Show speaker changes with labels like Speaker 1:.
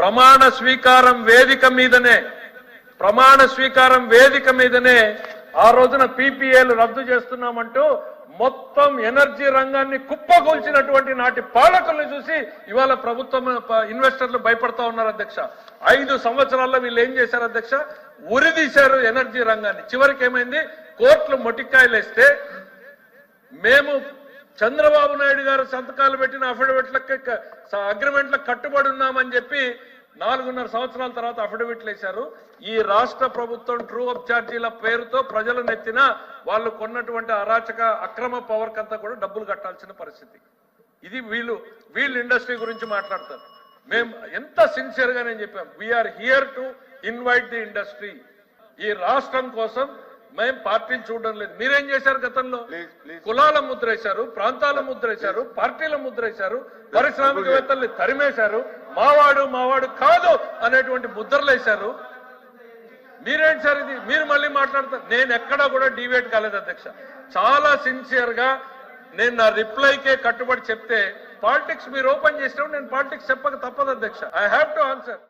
Speaker 1: ప్రమాణ స్వీకారం వేదిక మీదనే ఆ రోజున పీపీఏలు రద్దు చేస్తున్నామంటూ మొత్తం ఎనర్జీ రంగాన్ని కుప్పగొల్చినటువంటి నాటి పాలకుల్ని చూసి ఇవాళ ప్రభుత్వం ఇన్వెస్టర్లు భయపడతా ఉన్నారు అధ్యక్ష. 5 సంవత్సరాల్లో వీళ్ళు ఏం చేశారు అధ్యక్ష? ఉరిదీశారు ఎనర్జీ రంగాన్ని. చివరికి ఏమైంది? కోర్టులు మొటిక్కాయలు వేస్తే మేము చంద్రబాబు నాయుడు గారు సంతకాలు పెట్టిన అఫిడవిట్లకి అగ్రిమెంట్లకు కట్టుబడి ఉన్నామని చెప్పి 4.5 సంవత్సరాల తర్వాత అఫిడవిట్లు వేశారు. ఈ రాష్ట్ర ప్రభుత్వం ట్రూ అప్ ఛార్జీల పేరుతో ప్రజలు నెత్తిన వాళ్ళు కొన్నటువంటి అరాచక అక్రమ పవర్ కంతా కూడా డబ్బులు కట్టాల్సిన పరిస్థితి. ఇది వీళ్ళు ఇండస్ట్రీ గురించి మాట్లాడతారు. మేము ఎంత సిన్సియర్ గా నేను చెప్పాం, we are here to invite the industry. ఈ రాష్ట్రం కోసం మేము పార్టీని చూడడం లేదు. మీరేం చేశారు గతంలో? కులాల ముద్ర వేశారు, ప్రాంతాల ముద్ర వేశారు, పార్టీల ముద్ర వేశారు, పారిశ్రామికవేత్తల్ని తరిమేశారు, మావాడు కాదు అనేటువంటి ముద్రలు వేశారు. మీరేంటి సార్ ఇది? మీరు మళ్ళీ మాట్లాడతారు. నేను ఎక్కడా కూడా డివేట్ కాలేదు అధ్యక్ష. చాలా సిన్సియర్ గా నేను నా రిప్లైకే కట్టుబడి చెప్తే పాలిటిక్స్ మీరు ఓపెన్ చేసినప్పుడు నేను పాలిటిక్స్ చెప్పక తప్పదు అధ్యక్ష. I have to answer.